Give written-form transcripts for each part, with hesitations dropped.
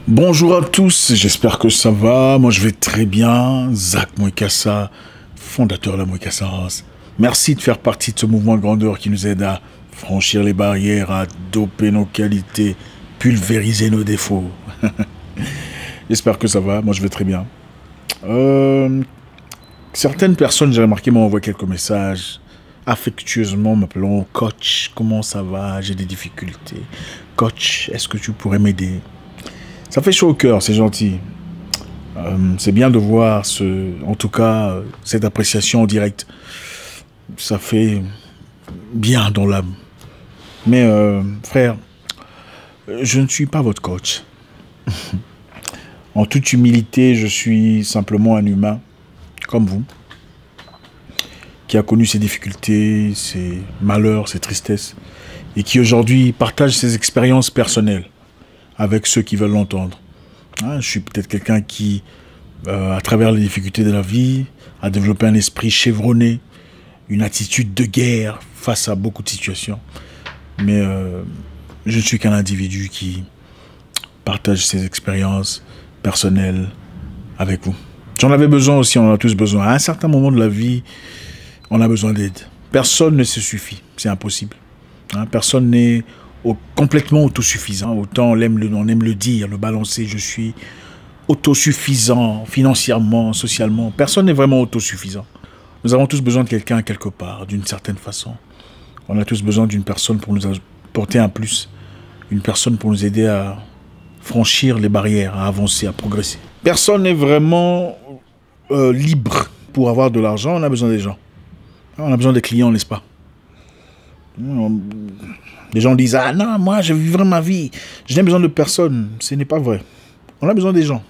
Bonjour à tous, j'espère que ça va. Moi je vais très bien. Zach Mwekassa, fondateur de la Mwekassa House. Merci de faire partie de ce mouvement de grandeur qui nous aide à franchir les barrières, à doper nos qualités, pulvériser nos défauts. J'espère que ça va. Moi je vais très bien. Certaines personnes, j'ai remarqué, m'ont envoyé quelques messages affectueusement m'appelant coach, comment ça va, j'ai des difficultés. Coach, est-ce que tu pourrais m'aider? Ça fait chaud au cœur, c'est gentil. C'est bien de voir, en tout cas, cette appréciation en direct. Ça fait bien dans l'âme. Mais frère, je ne suis pas votre coach. En toute humilité, je suis simplement un humain, comme vous, qui a connu ses difficultés, ses malheurs, ses tristesses, et qui aujourd'hui partage ses expériences personnelles avec ceux qui veulent l'entendre. Je suis peut-être quelqu'un qui, à travers les difficultés de la vie, a développé un esprit chevronné, une attitude de guerre face à beaucoup de situations. Mais je ne suis qu'un individu qui partage ses expériences personnelles avec vous. J'en avais besoin aussi, on en a tous besoin. À un certain moment de la vie, on a besoin d'aide. Personne ne se suffit, c'est impossible. Personne n'est complètement autosuffisant. Autant on aime le dire, le balancer, je suis autosuffisant financièrement, socialement. Personne n'est vraiment autosuffisant. Nous avons tous besoin de quelqu'un quelque part, d'une certaine façon. On a tous besoin d'une personne pour nous apporter un plus. Une personne pour nous aider à franchir les barrières, à avancer, à progresser. Personne n'est vraiment libre. Pour avoir de l'argent, on a besoin des gens. On a besoin des clients, n'est-ce pas? Les gens disent « Ah non, moi je vivrai ma vie, je n'ai besoin de personne ». Ce n'est pas vrai. On a besoin des gens.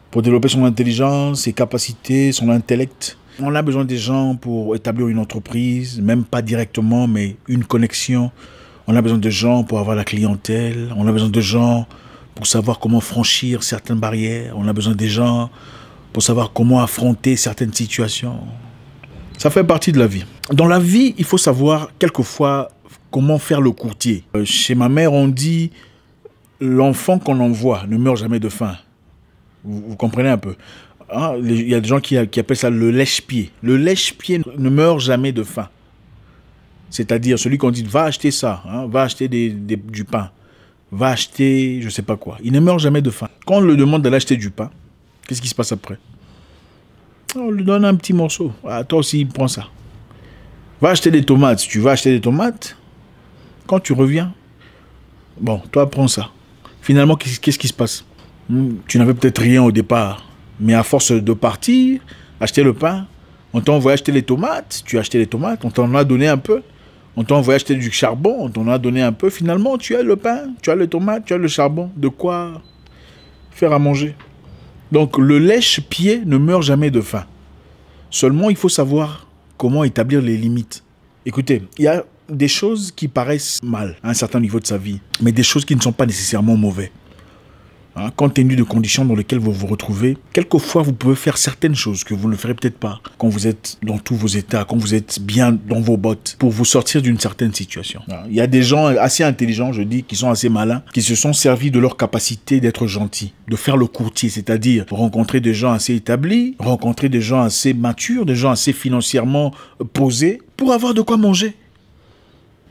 Pour développer son intelligence, ses capacités, son intellect. On a besoin des gens pour établir une entreprise, même pas directement, mais une connexion. On a besoin de gens pour avoir la clientèle. On a besoin de gens pour savoir comment franchir certaines barrières. On a besoin des gens pour savoir comment affronter certaines situations. Ça fait partie de la vie. Dans la vie, il faut savoir quelquefois comment faire le courtier. Chez ma mère, on dit l'enfant qu'on envoie ne meurt jamais de faim. Vous comprenez un peu? Il y a des gens qui appellent ça le lèche-pied. Le lèche-pied ne meurt jamais de faim. C'est-à-dire celui qu'on dit va acheter ça, va acheter du pain, va acheter je ne sais pas quoi. Il ne meurt jamais de faim. Quand on le demande d'aller acheter du pain, qu'est-ce qui se passe après? On lui donne un petit morceau. Toi aussi, prends ça. Va acheter des tomates. Si tu vas acheter des tomates, quand tu reviens, bon, toi, prends ça. Finalement, qu'est-ce qui se passe? Tu n'avais peut-être rien au départ, mais à force de partir, acheter le pain, on t'a envoyé acheter les tomates, tu as acheté les tomates, on t'en a donné un peu, on t'a envoyé acheter du charbon, on t'en a donné un peu. Finalement, tu as le pain, tu as les tomates, tu as le charbon. De quoi faire à manger? Donc, le lèche-pied ne meurt jamais de faim. Seulement, il faut savoir comment établir les limites. Écoutez, il y a des choses qui paraissent mal à un certain niveau de sa vie, mais des choses qui ne sont pas nécessairement mauvaises. Compte tenu de conditions dans lesquelles vous vous retrouvez, quelquefois vous pouvez faire certaines choses que vous ne ferez peut-être pas quand vous êtes dans tous vos états, quand vous êtes bien dans vos bottes, pour vous sortir d'une certaine situation. Il y a des gens assez intelligents, je dis, qui sont assez malins, qui se sont servis de leur capacité d'être gentils, de faire le courtier, c'est-à-dire rencontrer des gens assez établis, rencontrer des gens assez matures, des gens assez financièrement posés, pour avoir de quoi manger.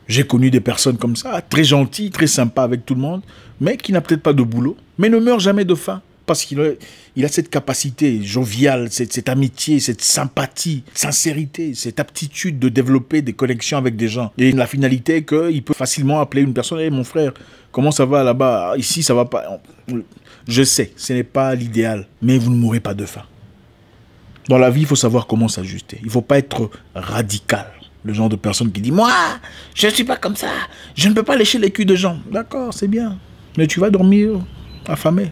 J'ai connu des personnes comme ça, très gentilles, très sympas avec tout le monde, mais qui n'a peut-être pas de boulot, mais ne meurt jamais de faim. Parce qu'il a cette capacité joviale, cette amitié, cette sympathie, sincérité, cette aptitude de développer des connexions avec des gens. Et la finalité est qu'il peut facilement appeler une personne « Hey, mon frère, comment ça va là-bas? Ici, ça va pas. » Je sais, ce n'est pas l'idéal, mais vous ne mourrez pas de faim. Dans la vie, il faut savoir comment s'ajuster. Il ne faut pas être radical. Le genre de personne qui dit « Moi, je ne suis pas comme ça. Je ne peux pas lécher les culs de gens. » D'accord, c'est bien. Mais tu vas dormir affamé.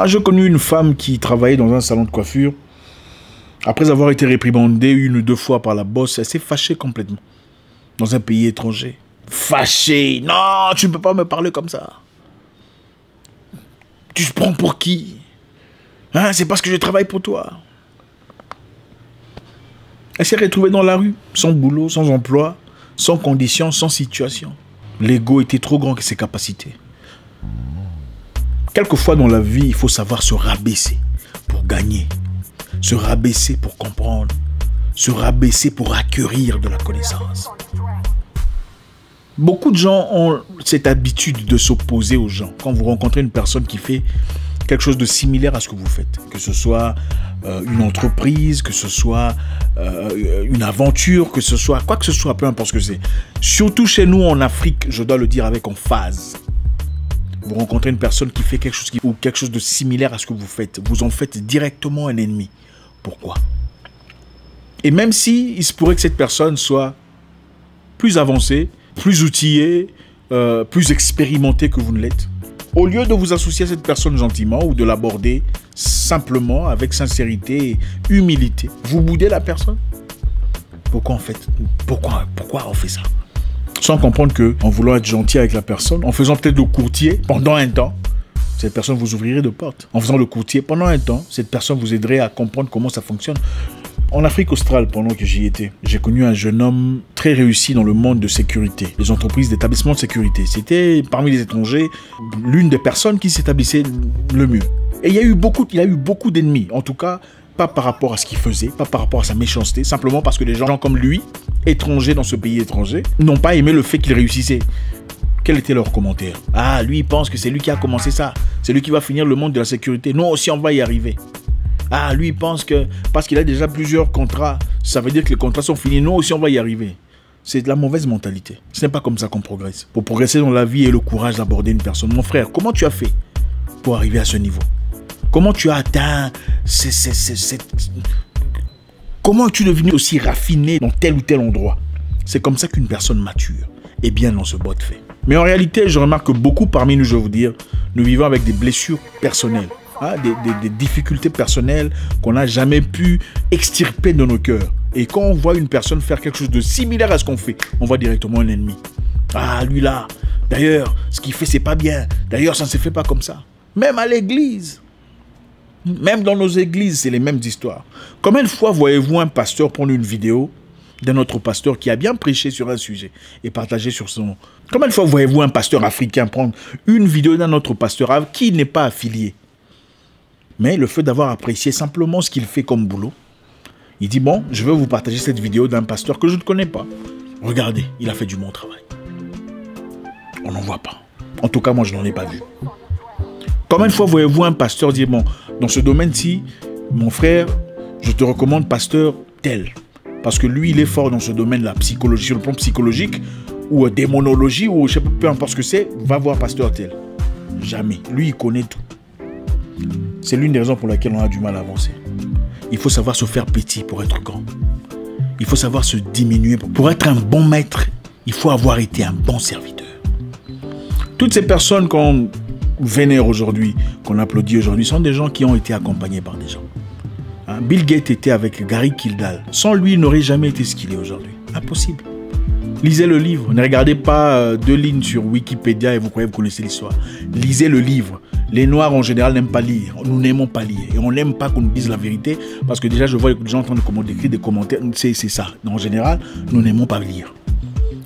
J'ai connu une femme qui travaillait dans un salon de coiffure. Après avoir été réprimandée 1 ou 2 fois par la boss, elle s'est fâchée complètement. Dans un pays étranger. Fâchée. Non, tu ne peux pas me parler comme ça. Tu te prends pour qui? C'est parce que je travaille pour toi. Elle s'est retrouvée dans la rue, sans boulot, sans emploi, sans conditions, sans situation. L'ego était trop grand que ses capacités. Quelquefois dans la vie, il faut savoir se rabaisser pour gagner, se rabaisser pour comprendre, se rabaisser pour acquérir de la connaissance. Beaucoup de gens ont cette habitude de s'opposer aux gens. Quand vous rencontrez une personne qui fait quelque chose de similaire à ce que vous faites, que ce soit une entreprise, que ce soit une aventure, que ce soit quoi que ce soit, peu importe ce que c'est. Surtout chez nous en Afrique, je dois le dire avec emphase. Vous rencontrez une personne qui fait quelque chose de similaire à ce que vous faites. Vous en faites directement un ennemi. Pourquoi? Et même si il se pourrait que cette personne soit plus avancée, plus outillée, plus expérimentée que vous ne l'êtes, au lieu de vous associer à cette personne gentiment ou de l'aborder simplement avec sincérité et humilité, vous boudez la personne. Pourquoi on fait ça? Sans comprendre qu'en voulant être gentil avec la personne, en faisant peut-être le courtier pendant un temps, cette personne vous ouvrirait de portes. En faisant le courtier pendant un temps, cette personne vous aiderait à comprendre comment ça fonctionne. En Afrique australe, pendant que j'y étais, j'ai connu un jeune homme très réussi dans le monde de sécurité, les entreprises d'établissement de sécurité. C'était parmi les étrangers l'une des personnes qui s'établissait le mieux. Et il a eu beaucoup d'ennemis, en tout cas pas par rapport à ce qu'il faisait, pas par rapport à sa méchanceté, simplement parce que des gens comme lui, étrangers dans ce pays étranger, n'ont pas aimé le fait qu'il réussissait. Quel était leur commentaire? Ah, lui, il pense que c'est lui qui a commencé ça. C'est lui qui va finir le monde de la sécurité. Nous aussi, on va y arriver. Ah, lui, il pense que parce qu'il a déjà plusieurs contrats, ça veut dire que les contrats sont finis. Nous aussi, on va y arriver. C'est de la mauvaise mentalité. Ce n'est pas comme ça qu'on progresse. Pour progresser dans la vie et le courage d'aborder une personne. Mon frère, comment tu as fait pour arriver à ce niveau? Comment tu as atteint Comment es-tu devenu aussi raffiné dans tel ou tel endroit? C'est comme ça qu'une personne mature est bien dans ce bot de fait. Mais en réalité, je remarque que beaucoup parmi nous, je vais vous dire, nous vivons avec des blessures personnelles, hein, des difficultés personnelles qu'on n'a jamais pu extirper de nos cœurs. Et quand on voit une personne faire quelque chose de similaire à ce qu'on fait, on voit directement un ennemi. Ah, lui là, d'ailleurs, ce qu'il fait, c'est pas bien. D'ailleurs, ça ne se fait pas comme ça. Même à l'église. Même dans nos églises, c'est les mêmes histoires. Combien de fois voyez-vous un pasteur prendre une vidéo d'un autre pasteur qui a bien prêché sur un sujet et partagé sur son... Combien de fois voyez-vous un pasteur africain prendre une vidéo d'un autre pasteur qui n'est pas affilié? Mais le fait d'avoir apprécié simplement ce qu'il fait comme boulot, il dit, bon, je veux vous partager cette vidéo d'un pasteur que je ne connais pas. Regardez, il a fait du bon travail. On n'en voit pas. En tout cas, moi, je n'en ai pas vu. Combien de fois voyez-vous un pasteur dire, bon, dans ce domaine-ci, mon frère, je te recommande pasteur tel. Parce que lui, il est fort dans ce domaine, la psychologie, sur le plan psychologique, ou démonologie, ou je sais pas, peu importe ce que c'est, va voir pasteur tel. Jamais. Lui, il connaît tout. C'est l'une des raisons pour laquelle on a du mal à avancer. Il faut savoir se faire petit pour être grand. Il faut savoir se diminuer. Pour être un bon maître, il faut avoir été un bon serviteur. Toutes ces personnes qu'on vénère aujourd'hui, qu'on applaudit aujourd'hui, sont des gens qui ont été accompagnés par des gens. Bill Gates était avec Gary Kildall. Sans lui, il n'aurait jamais été ce qu'il est aujourd'hui. Impossible. Lisez le livre. Ne regardez pas 2 lignes sur Wikipédia et vous croyez que vous connaissez l'histoire. Lisez le livre. Les Noirs, en général, n'aiment pas lire. Nous n'aimons pas lire. Et on n'aime pas qu'on nous dise la vérité. Parce que déjà, je vois les gens en train d'écrire des commentaires. C'est ça. En général, nous n'aimons pas lire.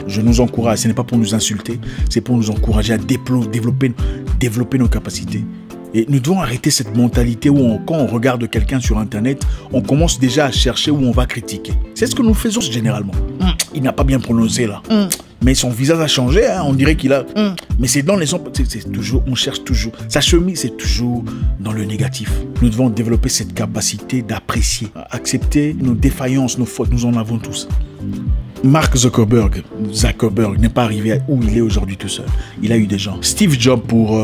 Je nous encourage. Ce n'est pas pour nous insulter. C'est pour nous encourager à développer nos capacités. Et nous devons arrêter cette mentalité où quand on regarde quelqu'un sur Internet, on commence déjà à chercher où on va critiquer. C'est ce que nous faisons généralement. Il n'a pas bien prononcé là. Mais son visage a changé, hein, on dirait qu'il a... Mais c'est dans les... C'est toujours, on cherche toujours. Sa chemise, c'est toujours dans le négatif. Nous devons développer cette capacité d'apprécier, accepter nos défaillances, nos fautes. Nous en avons tous. Mark Zuckerberg n'est pas arrivé où il est aujourd'hui tout seul. Il a eu des gens. Steve Jobs pour...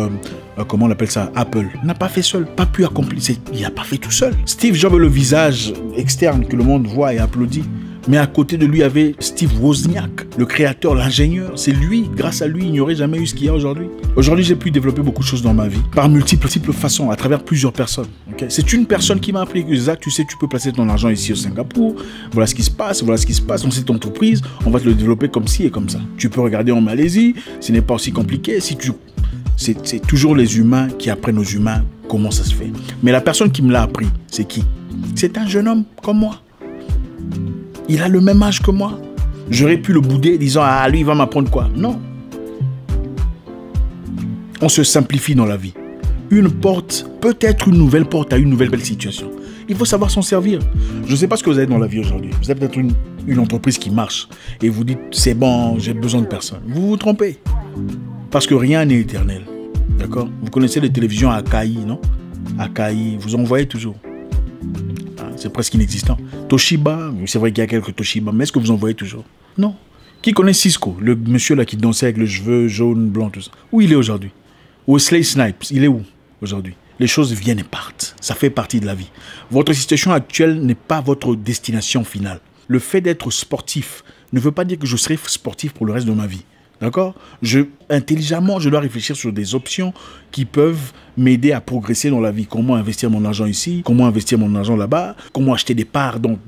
comment on appelle ça? Apple. Il n'a pas fait seul, pas pu accomplir. Il n'a pas fait tout seul. Steve Jobs est le visage externe que le monde voit et applaudit. Mais à côté de lui, il y avait Steve Wozniak, le créateur, l'ingénieur. C'est lui, grâce à lui, il n'y aurait jamais eu ce qu'il y a aujourd'hui. Aujourd'hui, j'ai pu développer beaucoup de choses dans ma vie, par multiples façons, à travers plusieurs personnes. Okay? C'est une personne qui m'a appelé, Zach, tu sais, tu peux placer ton argent ici au Singapour. Voilà ce qui se passe, dans cette entreprise. On va te le développer comme ci et comme ça. Tu peux regarder en Malaisie, ce n'est pas aussi compliqué. C'est toujours les humains qui apprennent aux humains comment ça se fait. Mais la personne qui me l'a appris, c'est qui? C'est un jeune homme comme moi. Il a le même âge que moi. J'aurais pu le bouder disant, ah, lui, il va m'apprendre quoi? Non. On se simplifie dans la vie. une porte, peut-être une nouvelle porte à une nouvelle belle situation. Il faut savoir s'en servir. Je ne sais pas ce que vous avez dans la vie aujourd'hui. Vous avez peut-être une entreprise qui marche et vous dites c'est bon, j'ai besoin de personne. Vous vous trompez. Parce que rien n'est éternel. D'accord? Vous connaissez les télévisions Akai, non? Akai, vous en voyez toujours. C'est presque inexistant. Toshiba, c'est vrai qu'il y a quelques Toshiba, mais est-ce que vous en voyez toujours? Non. Qui connaît Cisco? Le monsieur là qui dansait avec les cheveux jaunes, blancs, tout ça. Où il est aujourd'hui? Wesley Snipes, il est où aujourd'hui? Les choses viennent et partent. Ça fait partie de la vie. Votre situation actuelle n'est pas votre destination finale. Le fait d'être sportif ne veut pas dire que je serai sportif pour le reste de ma vie. D'accord? Intelligemment, je dois réfléchir sur des options qui peuvent m'aider à progresser dans la vie. Comment investir mon argent ici? Comment investir mon argent là-bas? Comment acheter des parts? Donc,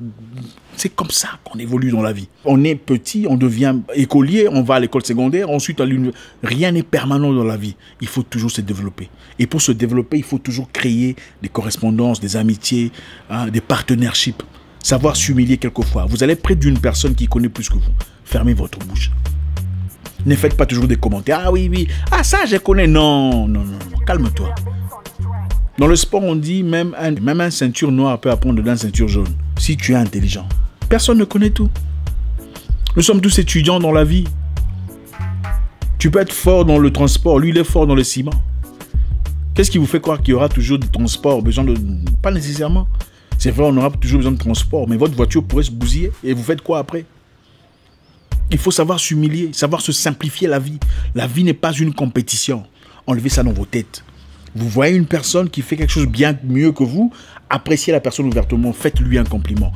c'est comme ça qu'on évolue dans la vie. On est petit, on devient écolier, on va à l'école secondaire, ensuite à l'université. Rien n'est permanent dans la vie. Il faut toujours se développer. Et pour se développer, il faut toujours créer des correspondances, des amitiés, des partnerships. Savoir s'humilier quelquefois. Vous allez près d'une personne qui connaît plus que vous. Fermez votre bouche. Ne faites pas toujours des commentaires. Ah oui, oui. Ah ça, je connais. Non, non, non. Calme-toi. Dans le sport, on dit même un ceinture noire peut apprendre d'une ceinture jaune. Si tu es intelligent. Personne ne connaît tout. Nous sommes tous étudiants dans la vie. Tu peux être fort dans le transport. Lui, il est fort dans le ciment. Qu'est-ce qui vous fait croire qu'il y aura toujours du transport? Pas nécessairement. C'est vrai, on aura toujours besoin de transport. Mais votre voiture pourrait se bousiller. Et vous faites quoi après? Il faut savoir s'humilier, savoir se simplifier la vie. La vie n'est pas une compétition. Enlevez ça dans vos têtes. Vous voyez une personne qui fait quelque chose bien mieux que vous, appréciez la personne ouvertement, faites-lui un compliment.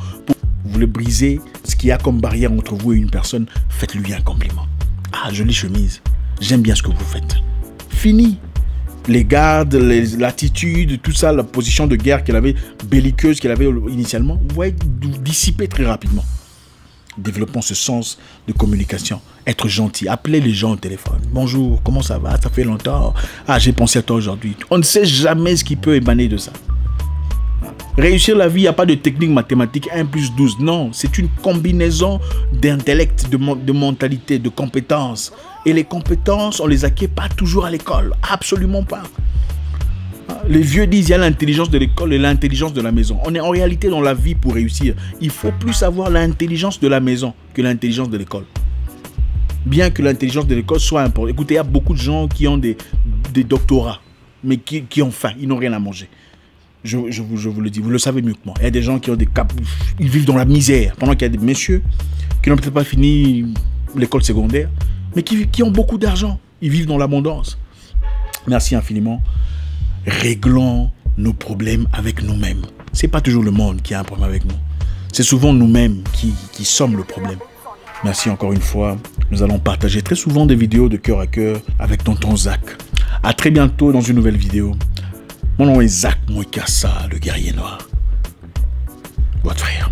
Vous voulez briser ce qu'il y a comme barrière entre vous et une personne, faites-lui un compliment. Ah, jolie chemise, j'aime bien ce que vous faites. Fini. Les gardes, l'attitude, tout ça, la position de guerre qu'elle avait, belliqueuse qu'elle avait initialement, vous voyez dissiper très rapidement. Développons ce sens de communication. Être gentil. Appelez les gens au téléphone. Bonjour, comment ça va? Ça fait longtemps. Ah, j'ai pensé à toi aujourd'hui. On ne sait jamais ce qui peut émaner de ça. Réussir la vie, il n'y a pas de technique mathématique 1 plus 12. Non, c'est une combinaison d'intellect, de mentalité, de compétences. Et les compétences, on les acquiert pas toujours à l'école. Absolument pas. Les vieux disent qu'il y a l'intelligence de l'école et l'intelligence de la maison. On est en réalité dans la vie pour réussir. Il faut plus avoir l'intelligence de la maison que l'intelligence de l'école. Bien que l'intelligence de l'école soit importante. Écoutez, il y a beaucoup de gens qui ont des doctorats, mais qui ont faim, ils n'ont rien à manger. Je vous le dis, vous le savez mieux que moi. Il y a des gens qui ont ils vivent dans la misère. Pendant qu'il y a des messieurs qui n'ont peut-être pas fini l'école secondaire, mais qui ont beaucoup d'argent. Ils vivent dans l'abondance. Merci infiniment. Réglons nos problèmes avec nous-mêmes. Ce n'est pas toujours le monde qui a un problème avec nous. C'est souvent nous-mêmes qui sommes le problème. Merci encore une fois. Nous allons partager très souvent des vidéos de cœur à cœur avec tonton Zach. À très bientôt dans une nouvelle vidéo. Mon nom est Zach Moikassa, le guerrier noir. Votre frère.